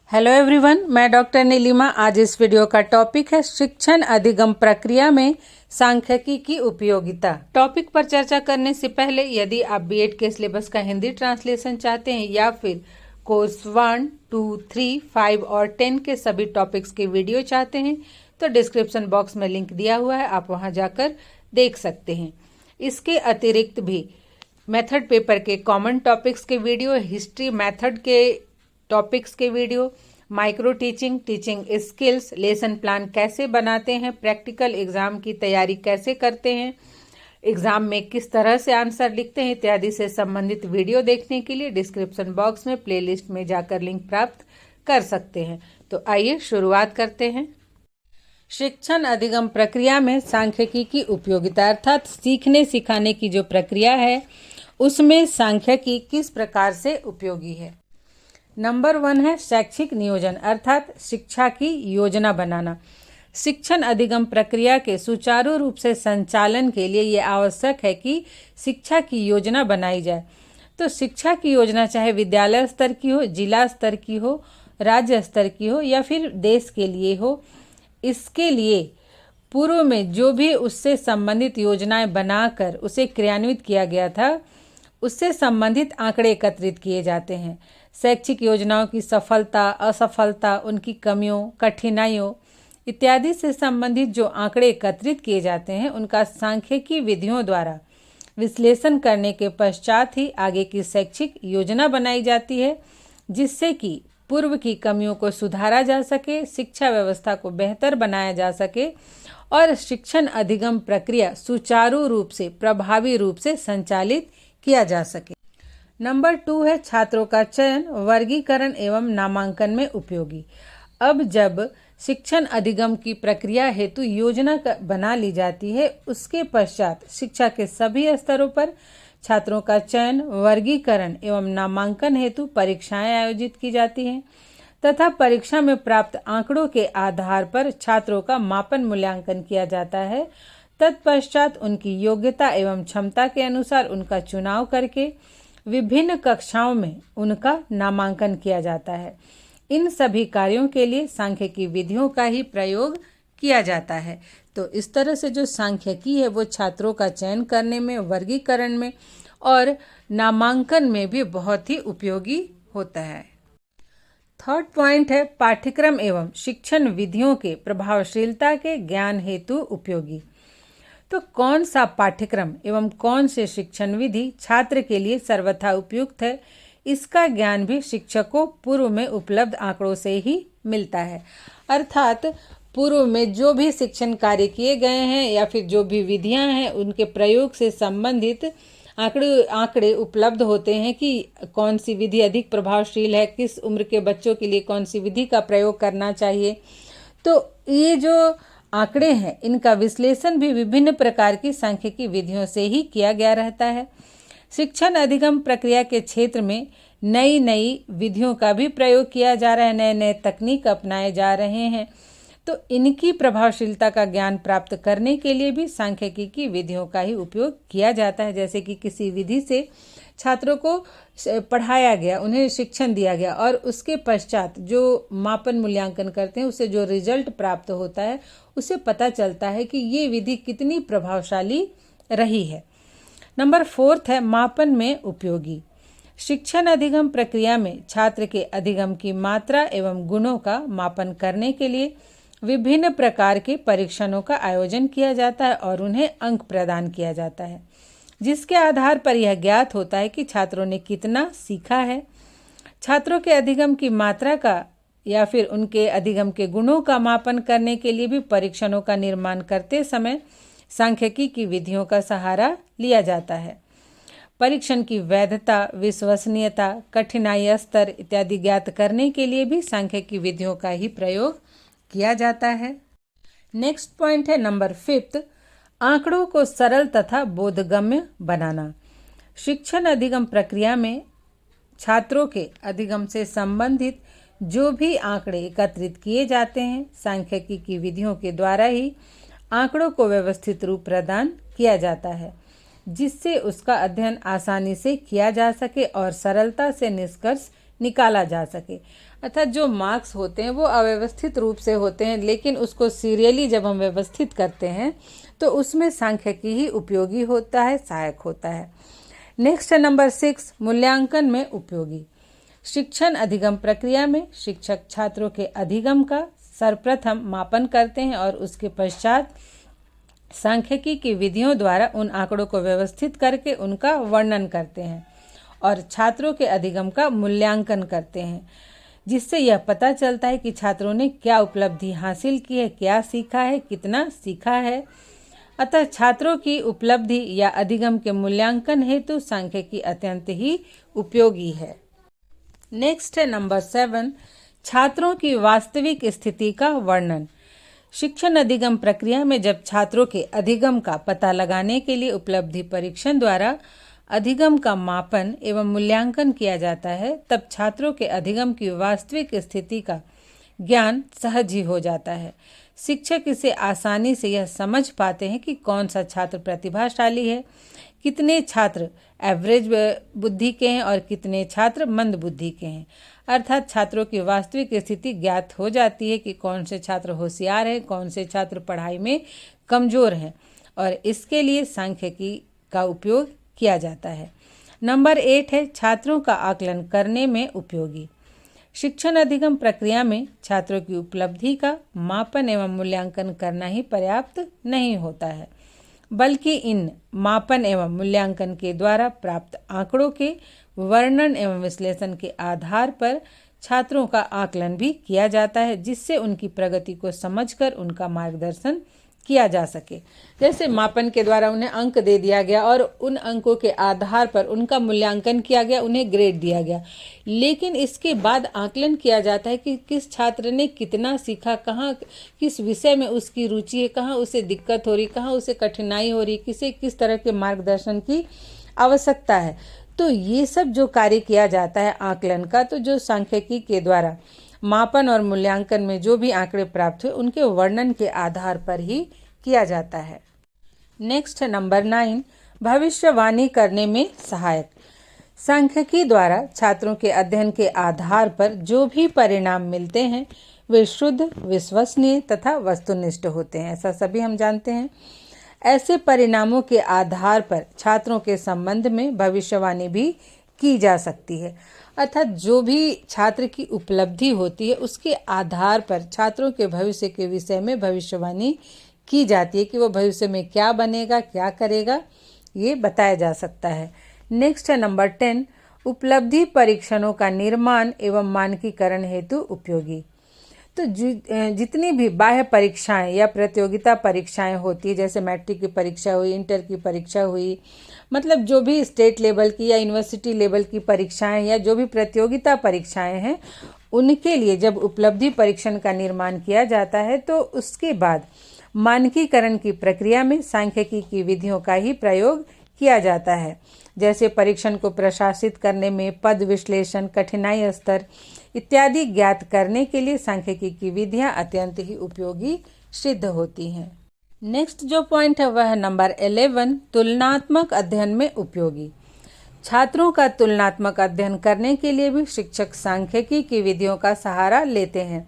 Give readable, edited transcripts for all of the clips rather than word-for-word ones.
Hello everyone, मैं doctor Nilima. आज इस वीडियो का टॉपिक है शिक्षण अधिगम प्रक्रिया में सांख्यिकी की उपयोगिता। टॉपिक पर चर्चा करने से पहले यदि आप बीएड के सिलेबस का हिंदी ट्रांसलेशन चाहते हैं या फिर कोर्स 1, 2, 3, 5 और 10 के सभी टॉपिक्स के वीडियो चाहते हैं तो डिस्क्रिप्शन बॉक्स में लिंक दिया हुआ है, आप वहां जाकर देख सकते हैं। इसके अतिरिक्त भी मेथड पेपर के कॉमन टॉपिक्स के वीडियो, हिस्ट्री मेथड के टॉपिक्स के video, micro teaching, teaching skills, lesson plan कैसे बनाते हैं, प्रैक्टिकल एग्जाम की तैयारी कैसे करते हैं, एग्जाम में किस तरह से आंसर लिखते हैं इत्यादि से संबंधित वीडियो देखने के लिए डिस्क्रिप्शन बॉक्स में प्लेलिस्ट में जाकर लिंक प्राप्त कर सकते हैं। तो आइए शुरुआत करते हैं। शिक्षण अधिगम प्रक्रिया में सांख्यिकी की उपयोगिता अर्थात सीखने सिखाने की जो प्रक्रिया है उसमें सांख्यिकी किस प्रकार से उपयोगी है। नंबर 1 है शैक्षिक नियोजन अर्थात शिक्षा की योजना बनाना। शिक्षण अधिगम प्रक्रिया के सुचारू रूप से संचालन के लिए ये आवश्यक है कि शिक्षा की योजना बनाई जाए। तो शिक्षा की योजना चाहे विद्यालय स्तर की हो, जिला स्तर की हो, राज्य स्तर की हो या फिर देश के लिए हो, इसके लिए पूर्व में जो भी उससे संबंधित योजनाएं बनाकर उसे क्रियान्वित किया गया था उससे संबंधित आंकड़े एकत्रित किए जाते हैं। शैक्षिक योजनाओं की सफलता, असफलता, उनकी कमियों, कठिनाइयों इत्यादि से संबंधित जो आंकड़े एकत्रित किए जाते हैं उनका सांख्यिकी विधियों द्वारा विश्लेषण करने के पश्चात ही आगे की शैक्षिक योजना बनाई जाती है, जिससे कि पूर्व की कमियों को सुधारा जा सके, शिक्षा व्यवस्था को बेहतर बनाया जा सके और शिक्षण अधिगम प्रक्रिया सुचारू रूप से, प्रभावी रूप से संचालित किया जा सके। नंबर 2 है छात्रों का चयन, वर्गीकरण एवं नामांकन में उपयोगी। अब जब शिक्षण अधिगम की प्रक्रिया हेतु योजना बना ली जाती है उसके पश्चात शिक्षा के सभी स्तरों पर छात्रों का चयन, वर्गीकरण एवं नामांकन हेतु परीक्षाएं आयोजित की जाती हैं तथा परीक्षा में प्राप्त आंकड़ों के आधार पर छात्रों का मापन मूल्यांकन किया जाता है। तत्पश्चात उनकी योग्यता एवं क्षमता के अनुसार उनका चुनाव करके विभिन्न कक्षाओं में उनका नामांकन किया जाता है। इन सभी कार्यों के लिए सांख्यिकी विधियों का ही प्रयोग किया जाता है। तो इस तरह से जो सांख्यिकी है वो छात्रों का चयन करने में, वर्गीकरण में और नामांकन में भी बहुत ही उपयोगी होता है। थर्ड पॉइंट है पाठ्यक्रम एवं शिक्षण विधियों के प्रभावशीलता के ज्ञान हेतु उपयोगी। तो कौन सा पाठ्यक्रम एवं कौन से शिक्षण विधि छात्र के लिए सर्वथा उपयुक्त है, इसका ज्ञान भी शिक्षक को पूर्व में उपलब्ध आंकड़ों से ही मिलता है। अर्थात पूर्व में जो भी शिक्षण कार्य किए गए हैं या फिर जो भी विधियां हैं उनके प्रयोग से संबंधित आंकड़े उपलब्ध होते हैं कि कौन सी विधि अधिक प्रभावशील है, किस उम्र के बच्चों के लिए कौन सी विधि का प्रयोग करना चाहिए। तो ये जो आंकड़े हैं इनका विश्लेषण भी विभिन्न प्रकार की सांख्यिकी विधियों से ही किया गया रहता है। शिक्षण अधिगम प्रक्रिया के क्षेत्र में नई नई विधियों का भी प्रयोग किया जा रहा है, नए नए तकनीक अपनाए जा रहे हैं। तो इनकी प्रभावशीलता का ज्ञान प्राप्त करने के लिए भी सांख्यिकी की विधियों का ही उपयोग किया जाता है। जैसे कि किसी विधि से छात्रों को पढ़ाया गया, उन्हें शिक्षण दिया गया और उसके पश्चात जो मापन मूल्यांकन करते हैं उससे जो रिजल्ट प्राप्त होता है उससे पता चलता है कि ये विधि कितनी प्रभावशाली रही है। नंबर 4 है मापन में उपयोगी। शिक्षण अधिगम प्रक्रिया में छात्र के अधिगम की मात्रा एवं गुणों का मापन करने के लिए विभिन्न प्रकार के परीक्षणों का आयोजन किया जाता है और उन्हें अंक प्रदान किया जाता है, जिसके आधार पर यह ज्ञात होता है कि छात्रों ने कितना सीखा है। छात्रों के अधिगम की मात्रा का या फिर उनके अधिगम के गुणों का मापन करने के लिए भी परीक्षणों का निर्माण करते समय सांख्यिकी की विधियों का सहारा लिया जाता है। परीक्षण की वैधता, विश्वसनीयता, कठिनाई स्तर इत्यादि ज्ञात करने के लिए भी सांख्यिकी विधियों का ही प्रयोग किया जाता है। नेक्स्ट पॉइंट है नंबर 5, आंकड़ों को सरल तथा बोधगम्य बनाना। शिक्षण अधिगम प्रक्रिया में छात्रों के अधिगम से संबंधित जो भी आंकड़े एकत्रित किए जाते हैं सांख्यिकी की विधियों के द्वारा ही आंकड़ों को व्यवस्थित रूप प्रदान किया जाता है, जिससे उसका अध्ययन आसानी से किया जा सके और सरलता से निष्कर्ष निकाला जा सके। अर्थात जो मार्क्स होते हैं वो अव्यवस्थित रूप से होते हैं, लेकिन उसको सीरियली जब हम व्यवस्थित करते हैं तो उसमें सांख्यिकी ही उपयोगी होता है, सहायक होता है। नेक्स्ट है नंबर 6, मूल्यांकन में उपयोगी। शिक्षण अधिगम प्रक्रिया में शिक्षक छात्रों के अधिगम का सर्वप्रथम मापन करते हैं और उसके पश्चात सांख्यिकी की विधियों द्वारा उन आंकड़ों को व्यवस्थित करके उनका वर्णन करते हैं और छात्रों के अधिगम का मूल्यांकन करते हैं, जिससे यह पता चलता है कि छात्रों ने क्या उपलब्धि हासिल की है, क्या सीखा है, कितना सीखा है। अतः छात्रों की उपलब्धि या अधिगम के मूल्यांकन हेतु सांख्यिकी अत्यंत ही उपयोगी है। नेक्स्ट है नंबर 7, छात्रों की वास्तविक स्थिति का वर्णन। शिक्षण अधिगम प्रक्रिया में जब छात्रों के अधिगम का पता लगाने के लिए उपलब्धि परीक्षण द्वारा अधिगम का मापन एवं मूल्यांकन किया जाता है, तब छात्रों के अधिगम की वास्तविक स्थिति का ज्ञान सहज ही हो जाता है। शिक्षक इसे आसानी से यह समझ पाते हैं कि कौन सा छात्र प्रतिभाशाली है, कितने छात्र एवरेज बुद्धि के हैं और कितने छात्र मंद बुद्धि के हैं। अर्थात छात्रों की वास्तविक स्थिति ज्ञात हो जाती है कि कौन से छात्र होशियार हैं, कौन से छात्र पढ़ाई में कमज़ोर हैं, और इसके लिए सांख्यिकी का उपयोग किया जाता है। नंबर 8 है छात्रों का आकलन करने में उपयोगी। शिक्षण अधिगम प्रक्रिया में छात्रों की उपलब्धि का मापन एवं मूल्यांकन करना ही पर्याप्त नहीं होता है, बल्कि इन मापन एवं मूल्यांकन के द्वारा प्राप्त आंकड़ों के वर्णन एवं विश्लेषण के आधार पर छात्रों का आकलन भी किया जाता है, जिससे उनकी प्रगति को समझकर उनका मार्गदर्शन किया जा सके। जैसे मापन के द्वारा उन्हें अंक दे दिया गया और उन अंकों के आधार पर उनका मूल्यांकन किया गया, उन्हें ग्रेड दिया गया, लेकिन इसके बाद आकलन किया जाता है कि किस छात्र ने कितना सीखा, कहाँ किस विषय में उसकी रुचि है, कहाँ उसे दिक्कत हो रही, कहाँ उसे कठिनाई हो रही, किसे किस तरह के मार्गदर्शन की आवश्यकता है। तो ये सब जो कार्य किया जाता है आकलन का, तो जो सांख्यिकी के द्वारा मापन और मूल्यांकन में जो भी आंकड़े प्राप्त हुए उनके वर्णन के आधार पर ही किया जाता है। नेक्स्ट है नंबर 9, भविष्यवाणी करने में सहायक। सांख्यिकी द्वारा छात्रों के अध्ययन के आधार पर जो भी परिणाम मिलते हैं वे शुद्ध, विश्वसनीय तथा वस्तुनिष्ठ होते हैं, ऐसा सभी हम जानते हैं। ऐसे परिणामों के आधार पर छात्रों के संबंध में भविष्यवाणी भी की जा सकती है। अर्थात जो भी छात्र की उपलब्धि होती है उसके आधार पर छात्रों के भविष्य के विषय में भविष्यवाणी की जाती है कि वो भविष्य में क्या बनेगा, क्या करेगा, ये बताया जा सकता है। नेक्स्ट है नंबर 10, उपलब्धि परीक्षणों का निर्माण एवं मानकीकरण हेतु उपयोगी। तो जितनी भी बाह्य परीक्षाएं या प्रतियोगिता परीक्षाएं होती है, जैसे मैट्रिक की परीक्षा हुई, इंटर की परीक्षा हुई, मतलब जो भी स्टेट लेवल की या यूनिवर्सिटी लेवल की परीक्षाएं या जो भी प्रतियोगिता परीक्षाएं हैं, उनके लिए जब उपलब्धि परीक्षण का निर्माण किया जाता है तो उसके बाद मानकीकरण की प्रक्रिया में सांख्यिकी की विधियों का ही प्रयोग किया जाता है। जैसे परीक्षण को प्रशासित करने में पद विश्लेषण, कठिनाई स्तर इत्यादि ज्ञात करने के लिए सांख्यिकी की विधियां अत्यंत ही उपयोगी सिद्ध होती हैं। नेक्स्ट जो पॉइंट है वह है नंबर 11, तुलनात्मक अध्ययन में उपयोगी। छात्रों का तुलनात्मक अध्ययन करने के लिए भी शिक्षक सांख्यिकी की विधियों का सहारा लेते हैं।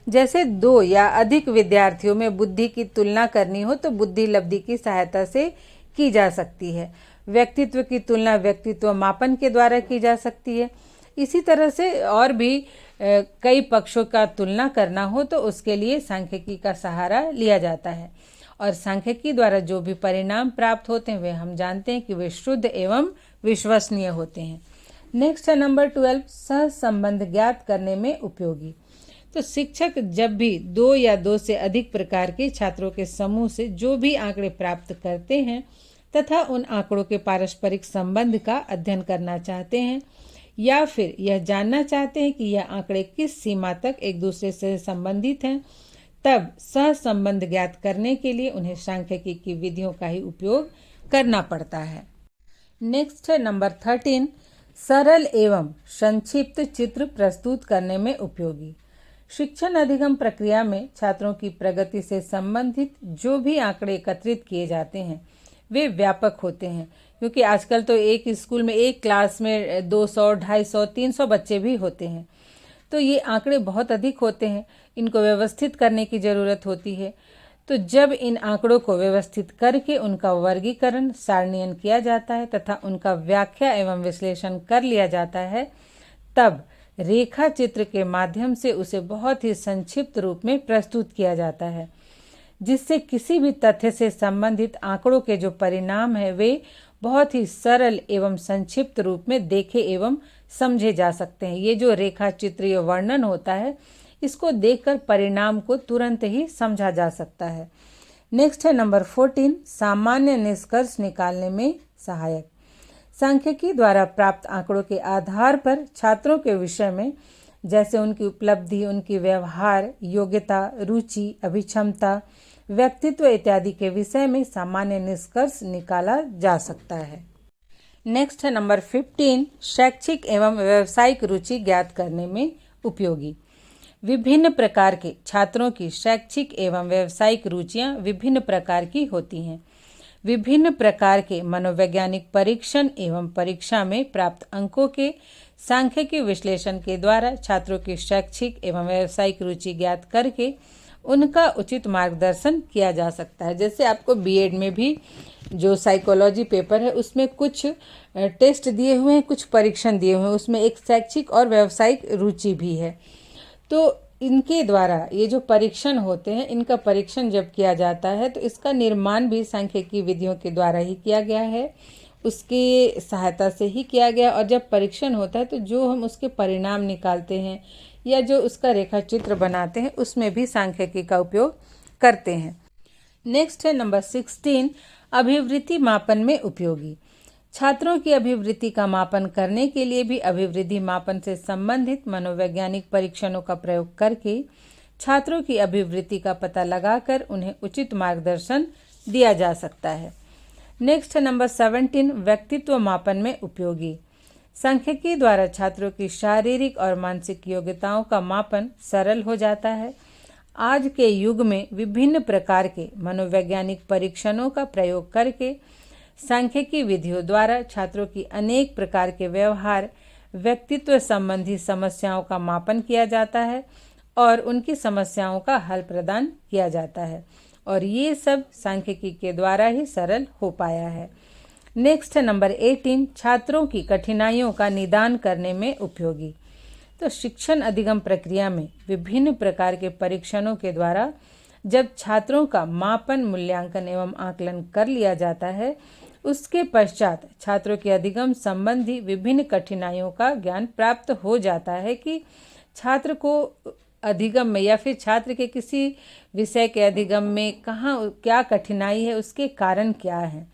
जैसे 2 या अधिक विद्यार्थियों में बुद्धि की तुलना करनी हो तो बुद्धि लब्धि की सहायता से की जा सकती है। व्यक्तित्व की तुलना व्यक्तित्व मापन के द्वारा की जा सकती है। इसी तरह से और भी कई पक्षों का तुलना करना हो तो उसके लिए सांख्यिकी का सहारा लिया जाता है, और सांख्यिकी द्वारा जो भी परिणाम प्राप्त होते हैं वे हम जानते हैं कि वे शुद्ध एवं विश्वसनीय होते हैं। नेक्स्ट है नंबर 12, सह संबंध ज्ञात करने में उपयोगी। तो शिक्षक जब भी 2 या 2 से अधिक प्रकार के छात्रों के समूह से जो भी आंकड़े प्राप्त करते हैं तथा उन आंकड़ों के पारस्परिक संबंध का अध्ययन करना चाहते हैं या फिर यह जानना चाहते हैं कि यह आंकड़े किस सीमा तक एक दूसरे से संबंधित हैं, तब सह संबंध ज्ञात करने के लिए उन्हें सांख्यिकी की विधियों का ही उपयोग करना पड़ता है। नेक्स्ट है नंबर 13, सरल एवं संक्षिप्त चित्र प्रस्तुत करने में उपयोगी। शिक्षण अधिगम प्रक्रिया में छात्रों की प्रगति से संबंधित जो भी आंकड़े एकत्रित किए जाते हैं वे व्यापक होते हैं, क्योंकि आजकल तो एक स्कूल में एक क्लास में 200, 250, 300 बच्चे भी होते हैं। तो ये आंकड़े बहुत अधिक होते हैं, इनको व्यवस्थित करने की ज़रूरत होती है। तो जब इन आंकड़ों को व्यवस्थित करके उनका वर्गीकरण, सारणीयन किया जाता है तथा उनका व्याख्या एवं विश्लेषण कर लिया जाता है, तब रेखा चित्र के माध्यम से उसे बहुत ही संक्षिप्त रूप में प्रस्तुत किया जाता है, जिससे किसी भी तथ्य से संबंधित आंकड़ों के जो परिणाम है वे बहुत ही सरल एवं संक्षिप्त रूप में देखे एवं समझे जा सकते हैं। ये जो रेखा चित्रीय वर्णन होता है, इसको देखकर परिणाम को तुरंत ही समझा जा सकता है। नेक्स्ट है नंबर 14, सामान्य निष्कर्ष निकालने में सहायक। सांख्यिकी द्वारा प्राप्त आंकड़ों के आधार पर छात्रों के विषय में, जैसे उनकी उपलब्धि, उनकी व्यवहार, योग्यता, रुचि, अभिक्षमता, व्यक्तित्व इत्यादि के विषय में सामान्य निष्कर्ष निकाला जा सकता है। नेक्स्ट है नंबर 15, शैक्षिक एवं व्यावसायिक रुचि ज्ञात करने में उपयोगी। विभिन्न प्रकार के छात्रों की शैक्षिक एवं व्यावसायिक रुचियां विभिन्न प्रकार की होती हैं। विभिन्न प्रकार के मनोवैज्ञानिक परीक्षण एवं परीक्षा में प्राप्त अंकों के सांख्यिकी विश्लेषण के द्वारा छात्रों की शैक्षिक एवं व्यावसायिक रुचि ज्ञात करके उनका उचित मार्गदर्शन किया जा सकता है। जैसे आपको बीएड में भी जो साइकोलॉजी पेपर है उसमें कुछ टेस्ट दिए हुए हैं, कुछ परीक्षण दिए हुए हैं, उसमें एक शैक्षिक और व्यावसायिक रुचि भी है। तो इनके द्वारा ये जो परीक्षण होते हैं, इनका परीक्षण जब किया जाता है तो इसका निर्माण भी सांख्यिकी विधियों के द्वारा ही किया गया है, उसकी सहायता से ही किया गया। और जब परीक्षण होता है तो जो हम उसके परिणाम निकालते हैं या जो उसका रेखा चित्र बनाते हैं, उसमें भी सांख्यिकी का उपयोग करते हैं। नेक्स्ट है नंबर 16, अभिवृद्धि मापन में उपयोगी। छात्रों की अभिवृद्धि का मापन करने के लिए भी अभिवृद्धि मापन से संबंधित मनोवैज्ञानिक परीक्षणों का प्रयोग करके छात्रों की अभिवृद्धि का पता लगाकर उन्हें उचित मार्गदर्शन दिया जा सकता है। नेक्स्ट है नंबर 17, व्यक्तित्व मापन में उपयोगी। सांख्यिकी द्वारा छात्रों की शारीरिक और मानसिक योग्यताओं का मापन सरल हो जाता है। आज के युग में विभिन्न प्रकार के मनोवैज्ञानिक परीक्षणों का प्रयोग करके सांख्यिकी विधियों द्वारा छात्रों की अनेक प्रकार के व्यवहार, व्यक्तित्व संबंधी समस्याओं का मापन किया जाता है और उनकी समस्याओं का हल प्रदान किया जाता है, और ये सब सांख्यिकी के द्वारा ही सरल हो पाया है। नेक्स्ट है नंबर 18, छात्रों की कठिनाइयों का निदान करने में उपयोगी। तो शिक्षण अधिगम प्रक्रिया में विभिन्न प्रकार के परीक्षणों के द्वारा जब छात्रों का मापन, मूल्यांकन एवं आकलन कर लिया जाता है, उसके पश्चात छात्रों के अधिगम संबंधी विभिन्न कठिनाइयों का ज्ञान प्राप्त हो जाता है कि छात्र को अधिगम में या फिर छात्र के किसी विषय के अधिगम में कहाँ क्या कठिनाई है, उसके कारण क्या है।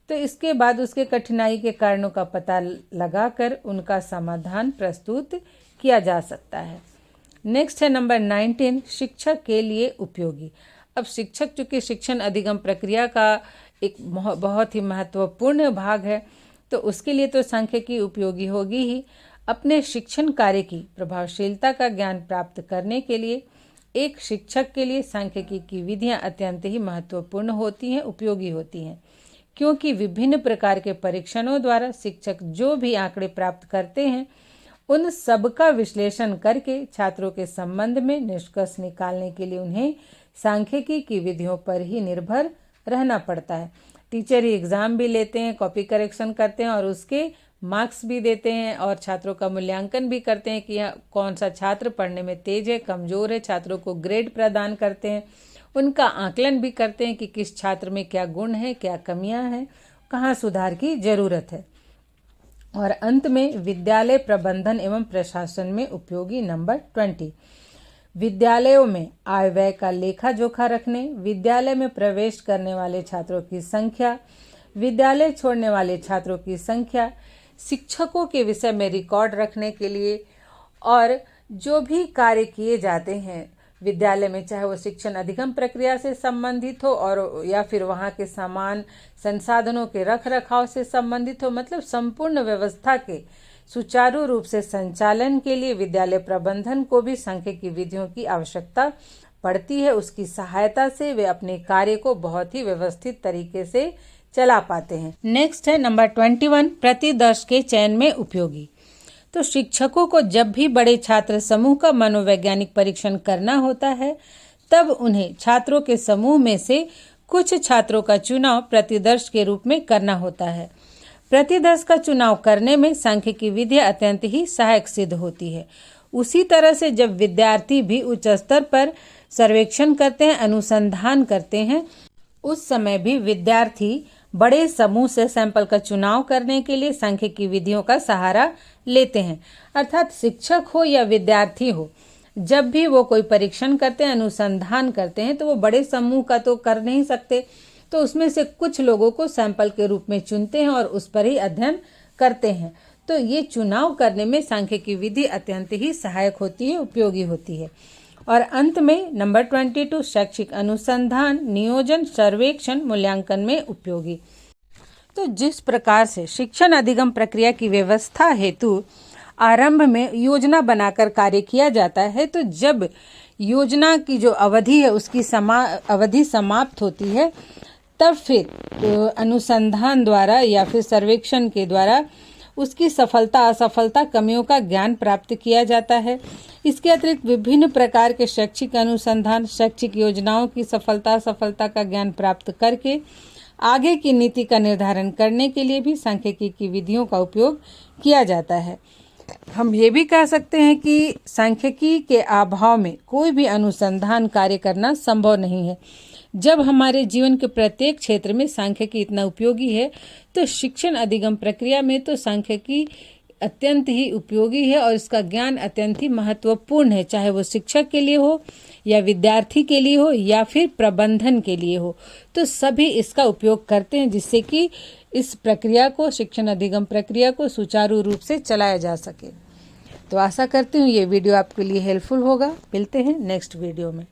तो इसके बाद उसके कठिनाई के कारणों का पता लगाकर उनका समाधान प्रस्तुत किया जा सकता है। नेक्स्ट है नंबर 19, शिक्षक के लिए उपयोगी। अब शिक्षक चूँकि शिक्षण अधिगम प्रक्रिया का एक बहुत ही महत्वपूर्ण भाग है, तो उसके लिए तो सांख्यिकी उपयोगी होगी ही। अपने शिक्षण कार्य की प्रभावशीलता का ज्ञान प्राप्त करने के लिए एक शिक्षक के लिए सांख्यिकी की विधियां अत्यंत ही महत्वपूर्ण होती हैं, उपयोगी होती हैं, क्योंकि विभिन्न प्रकार के परीक्षणों द्वारा शिक्षक जो भी आंकड़े प्राप्त करते हैं, उन सब का विश्लेषण करके छात्रों के संबंध में निष्कर्ष निकालने के लिए उन्हें सांख्यिकी की विधियों पर ही निर्भर रहना पड़ता है। टीचर ही एग्ज़ाम भी लेते हैं, कॉपी करेक्शन करते हैं और उसके मार्क्स भी देते हैं और छात्रों का मूल्यांकन भी करते हैं कि कौन सा छात्र पढ़ने में तेज है, कमज़ोर है। छात्रों को ग्रेड प्रदान करते हैं, उनका आकलन भी करते हैं कि किस छात्र में क्या गुण है, क्या कमियां हैं, कहाँ सुधार की ज़रूरत है। और अंत में विद्यालय प्रबंधन एवं प्रशासन में उपयोगी नंबर 20, विद्यालयों में आय व्यय का लेखा जोखा रखने, विद्यालय में प्रवेश करने वाले छात्रों की संख्या, विद्यालय छोड़ने वाले छात्रों की संख्या, शिक्षकों के विषय में रिकॉर्ड रखने के लिए, और जो भी कार्य किए जाते हैं विद्यालय में, चाहे वो शिक्षण अधिगम प्रक्रिया से संबंधित हो और या फिर वहाँ के सामान संसाधनों के रख रखाव से संबंधित हो, मतलब संपूर्ण व्यवस्था के सुचारू रूप से संचालन के लिए विद्यालय प्रबंधन को भी सांख्यिकी विधियों की आवश्यकता पड़ती है। उसकी सहायता से वे अपने कार्य को बहुत ही व्यवस्थित तरीके से चला पाते हैं। नेक्स्ट है नंबर 21, प्रतिदर्श के चयन में उपयोगी। तो शिक्षकों को जब भी बड़े छात्र समूह का मनोवैज्ञानिक परीक्षण करना होता है, तब उन्हें छात्रों के समूह में से कुछ छात्रों का चुनाव प्रतिदर्श के रूप में करना होता है। प्रतिदर्श का चुनाव करने में सांख्यिकी विधि अत्यंत ही सहायक सिद्ध होती है। उसी तरह से जब विद्यार्थी भी उच्च स्तर पर सर्वेक्षण करते हैं, अनुसंधान करते हैं, उस समय भी विद्यार्थी बड़े समूह से सैंपल का चुनाव करने के लिए सांख्यिकी विधियों का सहारा लेते हैं। अर्थात शिक्षक हो या विद्यार्थी हो, जब भी वो कोई परीक्षण करते हैं, अनुसंधान करते हैं, तो वो बड़े समूह का तो कर नहीं सकते, तो उसमें से कुछ लोगों को सैंपल के रूप में चुनते हैं और उस पर ही अध्ययन करते हैं। तो ये चुनाव करने में सांख्यिकी विधि अत्यंत ही सहायक होती है, उपयोगी होती है। और अंत में नंबर 22, शैक्षिक अनुसंधान, नियोजन, सर्वेक्षण, मूल्यांकन में उपयोगी। तो जिस प्रकार से शिक्षण अधिगम प्रक्रिया की व्यवस्था हेतु आरंभ में योजना बनाकर कार्य किया जाता है, तो जब योजना की जो अवधि है उसकी अवधि समाप्त होती है, तब फिर अनुसंधान द्वारा या फिर सर्वेक्षण के द्वारा उसकी सफलता असफलता कमियों का ज्ञान प्राप्त किया जाता है। इसके अतिरिक्त विभिन्न प्रकार के शैक्षिक अनुसंधान, शैक्षिक योजनाओं की सफलता असफलता का ज्ञान प्राप्त करके आगे की नीति का निर्धारण करने के लिए भी सांख्यिकी की विधियों का उपयोग किया जाता है। हम ये भी कह सकते हैं कि सांख्यिकी के अभाव में कोई भी अनुसंधान कार्य करना संभव नहीं है। जब हमारे जीवन के प्रत्येक क्षेत्र में सांख्यिकी इतना उपयोगी है, तो शिक्षण अधिगम प्रक्रिया में तो सांख्यिकी अत्यंत ही उपयोगी है और इसका ज्ञान अत्यंत ही महत्वपूर्ण है, चाहे वो शिक्षक के लिए हो या विद्यार्थी के लिए हो या फिर प्रबंधन के लिए हो। तो सभी इसका उपयोग करते हैं, जिससे कि इस प्रक्रिया को, शिक्षण अधिगम प्रक्रिया को सुचारू रूप से चलाया जा सके। तो आशा करती हूँ ये वीडियो आपके लिए हेल्पफुल होगा। मिलते हैं नेक्स्ट वीडियो में।